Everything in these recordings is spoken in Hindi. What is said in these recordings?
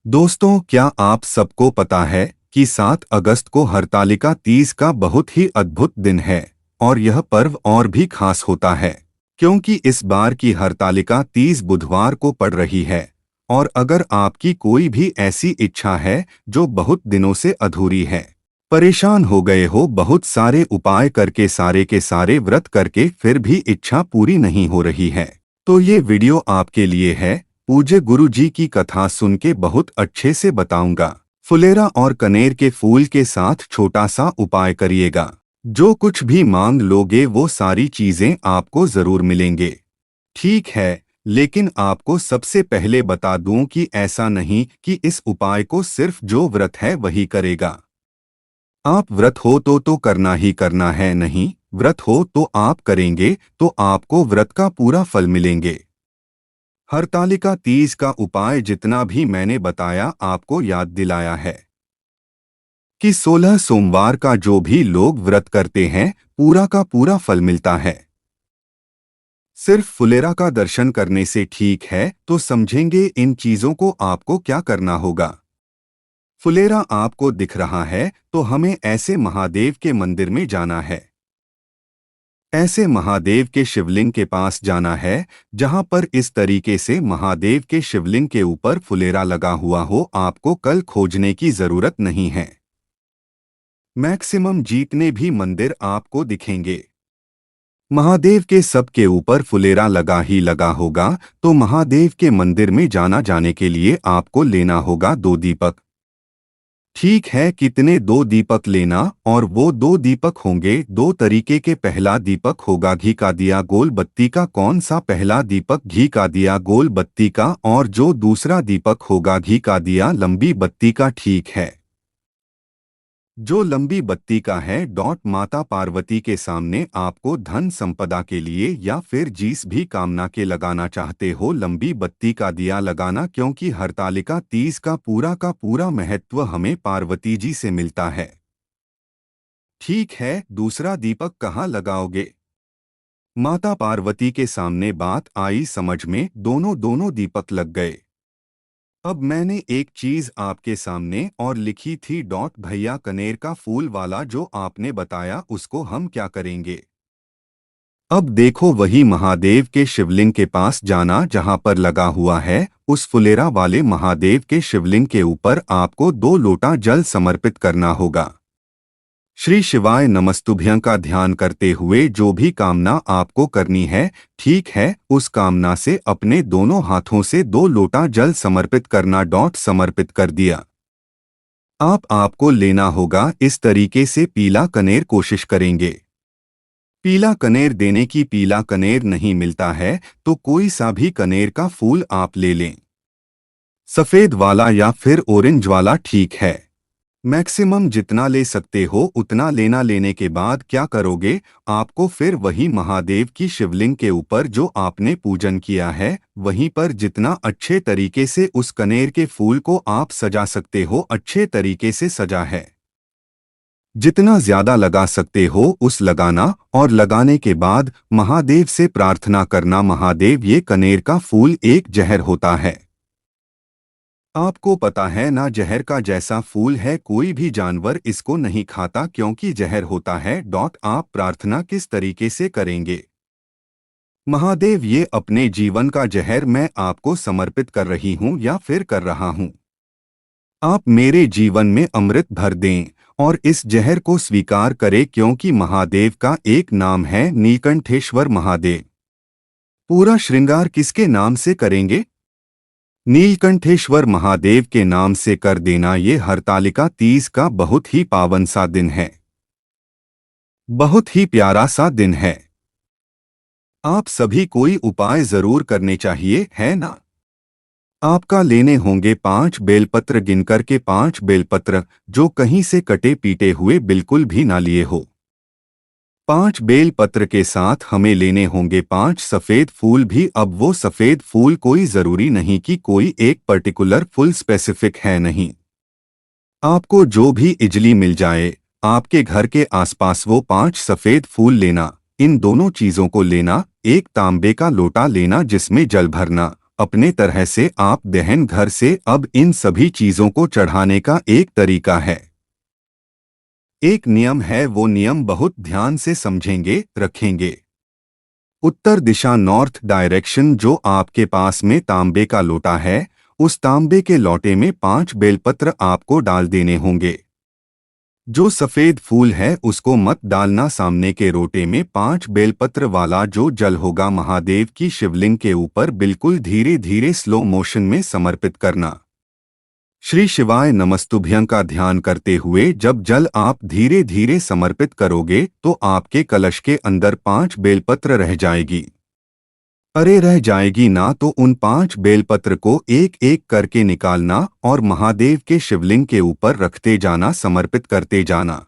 दोस्तों, क्या आप सबको पता है कि 7 अगस्त को हरतालिका तीज का बहुत ही अद्भुत दिन है और यह पर्व और भी खास होता है क्योंकि इस बार की हरतालिका तीज बुधवार को पड़ रही है। और अगर आपकी कोई भी ऐसी इच्छा है जो बहुत दिनों से अधूरी है, परेशान हो गए हो, बहुत सारे उपाय करके, सारे के सारे व्रत करके, फिर भी इच्छा पूरी नहीं हो रही है, तो ये वीडियो आपके लिए है। पूज्य गुरु जी की कथा सुन के बहुत अच्छे से बताऊंगा। फुलेरा और कनेर के फूल के साथ छोटा सा उपाय करिएगा। जो कुछ भी मांग लोगे वो सारी चीजें आपको जरूर मिलेंगे। ठीक है, लेकिन आपको सबसे पहले बता दूं कि ऐसा नहीं कि इस उपाय को सिर्फ जो व्रत है वही करेगा। आप व्रत हो तो करना ही करना है, नहीं व्रत हो तो आप करेंगे तो आपको व्रत का पूरा फल मिलेंगे। हरतालिका तीज का उपाय जितना भी मैंने बताया आपको याद दिलाया है कि 16 सोमवार का जो भी लोग व्रत करते हैं पूरा का पूरा फल मिलता है। सिर्फ फुलेरा का दर्शन करने से ठीक है, तो समझेंगे इन चीजों को आपको क्या करना होगा। फुलेरा आपको दिख रहा है तो हमें ऐसे महादेव के मंदिर में जाना है। ऐसे महादेव के शिवलिंग के पास जाना है जहां पर इस तरीके से महादेव के शिवलिंग के ऊपर फुलेरा लगा हुआ हो। आपको कल खोजने की जरूरत नहीं है। मैक्सिमम जितने भी मंदिर आपको दिखेंगे, महादेव के सब के ऊपर फुलेरा लगा ही लगा होगा। तो महादेव के मंदिर में जाने के लिए आपको लेना होगा 2 दीपक। ठीक है, कितने? 2 दीपक लेना, और वो 2 दीपक होंगे 2 तरीके के। पहला दीपक होगा घी का दिया गोल बत्ती का। कौन सा पहला दीपक? घी का दिया गोल बत्ती का। और जो दूसरा दीपक होगा घी का दिया लंबी बत्ती का। ठीक है, जो लंबी बत्ती का है माता पार्वती के सामने आपको धन संपदा के लिए या फिर जिस भी कामना के लगाना चाहते हो लंबी बत्ती का दिया लगाना, क्योंकि हरतालिका तीज का पूरा महत्व हमें पार्वती जी से मिलता है। ठीक है, दूसरा दीपक कहाँ लगाओगे? माता पार्वती के सामने। बात आई समझ में? दोनों दीपक लग गए। अब मैंने एक चीज आपके सामने और लिखी थी भैया, कनेर का फूल वाला जो आपने बताया उसको हम क्या करेंगे? अब देखो, वही महादेव के शिवलिंग के पास जाना जहां पर लगा हुआ है। उस फुलेरा वाले महादेव के शिवलिंग के ऊपर आपको 2 लोटा जल समर्पित करना होगा। श्री शिवाय नमस्तुभ्यं का ध्यान करते हुए जो भी कामना आपको करनी है, ठीक है, उस कामना से अपने दोनों हाथों से 2 लोटा जल समर्पित करना। समर्पित कर दिया। आपको लेना होगा इस तरीके से पीला कनेर। कोशिश करेंगे पीला कनेर देने की। पीला कनेर नहीं मिलता है तो कोई सा भी कनेर का फूल आप ले लें, सफेद वाला या फिर ऑरेंज वाला, ठीक है। मैक्सिमम जितना ले सकते हो उतना लेना। लेने के बाद क्या करोगे? आपको फिर वही महादेव की शिवलिंग के ऊपर जो आपने पूजन किया है वहीं पर जितना अच्छे तरीके से उस कनेर के फूल को आप सजा सकते हो, अच्छे तरीके से सजा है, जितना ज्यादा लगा सकते हो उस लगाना। और लगाने के बाद महादेव से प्रार्थना करना, महादेव ये कनेर का फूल एक जहर होता है, आपको पता है ना, जहर का जैसा फूल है। कोई भी जानवर इसको नहीं खाता क्योंकि जहर होता है। आप प्रार्थना किस तरीके से करेंगे? महादेव ये अपने जीवन का जहर मैं आपको समर्पित कर रही हूँ या फिर कर रहा हूँ। आप मेरे जीवन में अमृत भर दें और इस जहर को स्वीकार करें, क्योंकि महादेव का एक नाम है नीलकंठेश्वर महादेव। पूरा श्रृंगार किसके नाम से करेंगे? नीलकंठेश्वर महादेव के नाम से कर देना। ये हरतालिका तीज का बहुत ही पावन सा दिन है, बहुत ही प्यारा सा दिन है। आप सभी कोई उपाय जरूर करने चाहिए, है ना? आपका लेने होंगे 5 बेलपत्र, गिनकर के 5 बेलपत्र, जो कहीं से कटे पीटे हुए बिल्कुल भी ना लिए हो। 5 बेल पत्र के साथ हमें लेने होंगे 5 सफेद फूल भी। अब वो सफेद फूल कोई जरूरी नहीं कि कोई एक पर्टिकुलर फुल स्पेसिफिक है, नहीं। आपको जो भी इजली मिल जाए आपके घर के आसपास, वो 5 सफेद फूल लेना। इन दोनों चीजों को लेना। एक तांबे का लोटा लेना जिसमें जल भरना अपने तरह से आप दहन घर से अब इन सभी चीजों को चढ़ाने का एक तरीका है। एक नियम है, वो नियम बहुत ध्यान से समझेंगे, रखेंगे। उत्तर दिशा नॉर्थ डायरेक्शन, जो आपके पास में तांबे का लोटा है, उस तांबे के लोटे में 5 बेलपत्र आपको डाल देने होंगे। जो सफेद फूल है उसको मत डालना। सामने के रोटे में 5 बेलपत्र वाला जो जल होगा महादेव की शिवलिंग के ऊपर बिल्कुल धीरे धीरे स्लो मोशन में समर्पित करना। श्री शिवाय नमस्तुभ्यं का ध्यान करते हुए जब जल आप धीरे धीरे समर्पित करोगे तो आपके कलश के अंदर 5 बेलपत्र रह जाएगी। अरे रह जाएगी ना तो उन 5 बेलपत्र को एक एक करके निकालना और महादेव के शिवलिंग के ऊपर रखते जाना, समर्पित करते जाना।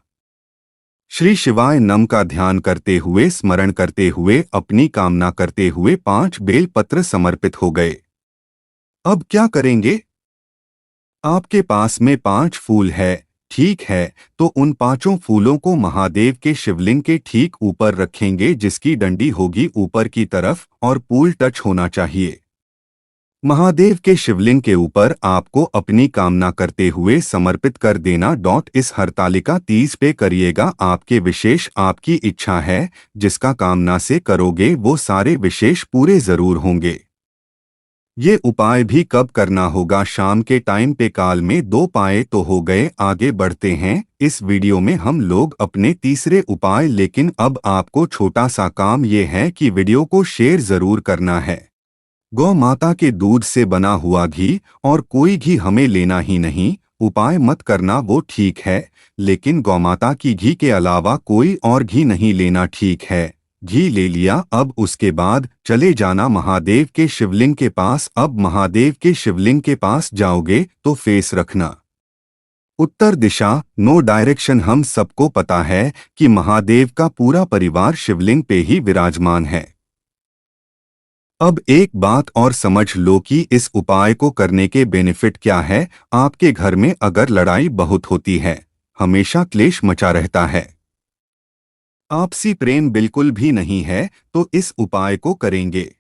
श्री शिवाय नम का ध्यान करते हुए, स्मरण करते हुए, अपनी कामना करते हुए 5 बेलपत्र समर्पित हो गए। अब क्या करेंगे? आपके पास में 5 फूल है, ठीक है, तो उन 5 फूलों को महादेव के शिवलिंग के ठीक ऊपर रखेंगे, जिसकी डंडी होगी ऊपर की तरफ और पूल टच होना चाहिए। महादेव के शिवलिंग के ऊपर आपको अपनी कामना करते हुए समर्पित कर देना। इस हरतालिका तीज पे करिएगा। आपके विशेष आपकी इच्छा है, जिसका कामना से करोगे वो सारे विशेष पूरे जरूर होंगे। ये उपाय भी कब करना होगा? शाम के टाइम पे। काल में 2 पाए तो हो गए। आगे बढ़ते हैं। इस वीडियो में हम लोग अपने तीसरे उपाय, लेकिन अब आपको छोटा सा काम ये है कि वीडियो को शेयर जरूर करना है। गौ माता के दूध से बना हुआ घी, और कोई घी हमें लेना ही नहीं। उपाय मत करना वो ठीक है, लेकिन गौमाता की घी के अलावा कोई और घी नहीं लेना, ठीक है। घी ले लिया। अब उसके बाद चले जाना महादेव के शिवलिंग के पास। अब महादेव के शिवलिंग के पास जाओगे तो फेस रखना उत्तर दिशा, नो डायरेक्शन। हम सबको पता है कि महादेव का पूरा परिवार शिवलिंग पे ही विराजमान है। अब एक बात और समझ लो कि इस उपाय को करने के बेनिफिट क्या है। आपके घर में अगर लड़ाई बहुत होती है, हमेशा क्लेश मचा रहता है, आपसी प्रेम बिल्कुल भी नहीं है, तो इस उपाय को करेंगे।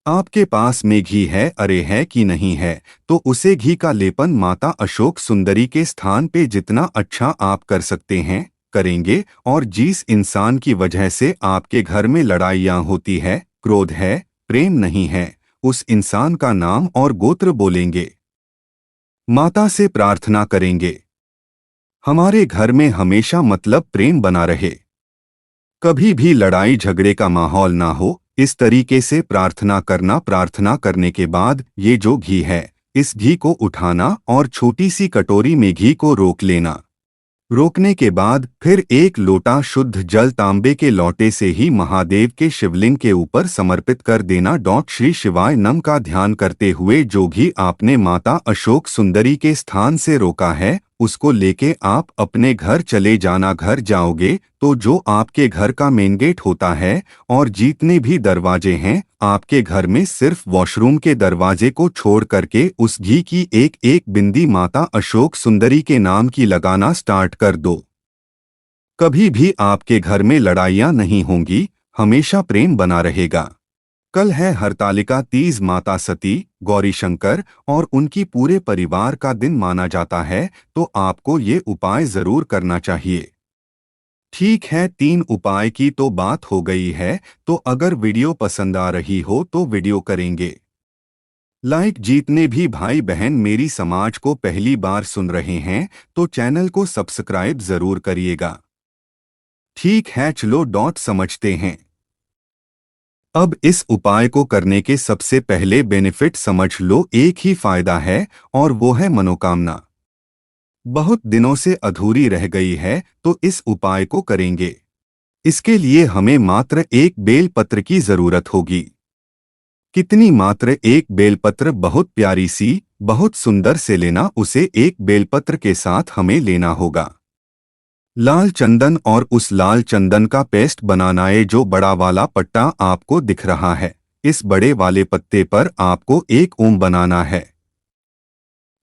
आपके पास में घी है, अरे है कि नहीं है, तो उसे घी का लेपन माता अशोक सुंदरी के स्थान पे जितना अच्छा आप कर सकते हैं, करेंगे। और जिस इंसान की वजह से आपके घर में लड़ाइयाँ होती है, क्रोध है, प्रेम नहीं है, उस इंसान का नाम और गोत्र बोलेंगे। माता से प्रार्थना करेंगे, हमारे घर में हमेशा मतलब प्रेम बना रहे, कभी भी लड़ाई झगड़े का माहौल ना हो। इस तरीके से प्रार्थना करना। प्रार्थना करने के बाद ये जो घी है, इस घी को उठाना और छोटी सी कटोरी में घी को रोक लेना। रोकने के बाद फिर एक लोटा शुद्ध जल तांबे के लोटे से ही महादेव के शिवलिंग के ऊपर समर्पित कर देना। श्री शिवाय नम का ध्यान करते हुए जो घी आपने माता अशोक सुंदरी के स्थान से रोका है, उसको लेके आप अपने घर चले जाना। घर जाओगे तो जो आपके घर का मेन गेट होता है और जितने भी दरवाजे हैं आपके घर में, सिर्फ वॉशरूम के दरवाजे को छोड़ करके उस घी की एक एक बिंदी माता अशोक सुंदरी के नाम की लगाना स्टार्ट कर दो। कभी भी आपके घर में लड़ाइयाँ नहीं होंगी, हमेशा प्रेम बना रहेगा। कल है हरतालिका तीज। माता सती, गौरी शंकर और उनकी पूरे परिवार का दिन माना जाता है, तो आपको ये उपाय जरूर करना चाहिए। ठीक है, 3 उपाय की तो बात हो गई है, तो अगर वीडियो पसंद आ रही हो तो वीडियो करेंगे लाइक। जितने भी भाई बहन मेरी समाज को पहली बार सुन रहे हैं तो चैनल को सब्सक्राइब जरूर करिएगा। ठीक है, चलो समझते हैं। अब इस उपाय को करने के सबसे पहले बेनिफिट समझ लो। एक ही फायदा है और वो है मनोकामना। बहुत दिनों से अधूरी रह गई है, तो इस उपाय को करेंगे। इसके लिए हमें मात्र एक बेलपत्र की जरूरत होगी। कितनी? मात्र एक बेलपत्र, बहुत प्यारी सी, बहुत सुंदर से लेना। उसे एक बेलपत्र के साथ हमें लेना होगा लाल चंदन, और उस लाल चंदन का पेस्ट बनाना है। जो बड़ा वाला पट्टा आपको दिख रहा है, इस बड़े वाले पत्ते पर आपको एक ओम बनाना है।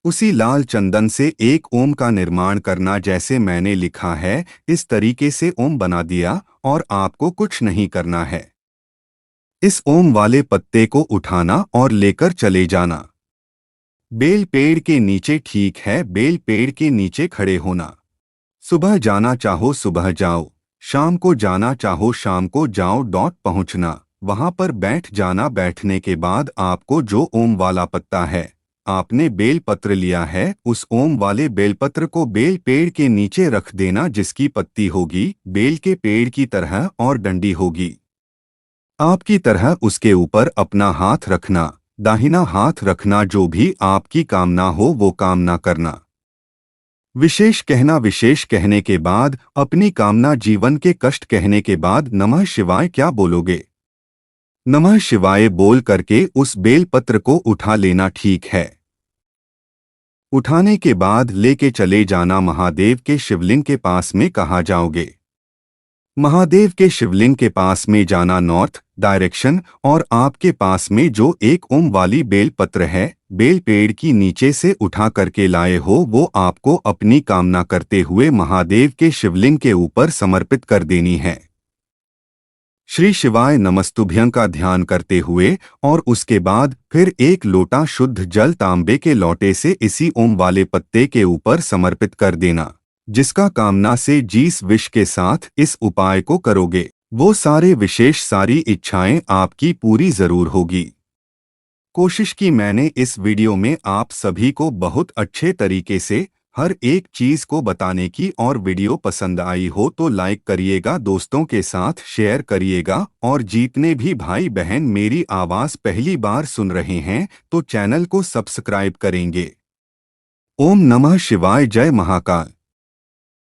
उसी लाल चंदन से एक ओम का निर्माण करना, जैसे मैंने लिखा है इस तरीके से ओम बना दिया, और आपको कुछ नहीं करना है। इस ओम वाले पत्ते को उठाना और लेकर चले जाना। बेल पेड़ के नीचे, ठीक है, बेल पेड़ के नीचे खड़े होना। सुबह जाना चाहो सुबह जाओ, शाम को जाना चाहो शाम को जाओ। पहुंचना, वहां पर बैठ जाना। बैठने के बाद आपको जो ओम वाला पत्ता है, आपने बेल पत्र लिया है, उस ओम वाले बेलपत्र को बेल पेड़ के नीचे रख देना, जिसकी पत्ती होगी बेल के पेड़ की तरह और डंडी होगी आपकी तरह। उसके ऊपर अपना हाथ रखना, दाहिना हाथ रखना। जो भी आपकी कामना हो वो कामना करना। विशेष कहना, विशेष कहने के बाद अपनी कामना, जीवन के कष्ट कहने के बाद नमः शिवाय क्या बोलोगे? नमः शिवाय बोल करके उस बेलपत्र को उठा लेना, ठीक है। उठाने के बाद लेके चले जाना महादेव के शिवलिंग के पास में। कहाँ जाओगे? महादेव के शिवलिंग के पास में जाना, नॉर्थ डायरेक्शन। और आपके पास में जो एक ओम वाली बेल पत्र है, बेल पेड़ की नीचे से उठा करके लाए हो, वो आपको अपनी कामना करते हुए महादेव के शिवलिंग के ऊपर समर्पित कर देनी है। श्री शिवाय नमस्तुभ्यं का ध्यान करते हुए और उसके बाद फिर एक लोटा शुद्ध जल तांबे के लोटे से इसी ओम वाले पत्ते के ऊपर समर्पित कर देना। जिसका कामना से जिस विश के साथ इस उपाय को करोगे, वो सारे विशेष, सारी इच्छाएं आपकी पूरी जरूर होगी। कोशिश की मैंने इस वीडियो में आप सभी को बहुत अच्छे तरीके से हर एक चीज को बताने की, और वीडियो पसंद आई हो तो लाइक करिएगा, दोस्तों के साथ शेयर करिएगा, और जितने भी भाई बहन मेरी आवाज पहली बार सुन रहे हैं तो चैनल को सब्सक्राइब करेंगे। ओम नमः शिवाय, जय महाकाल।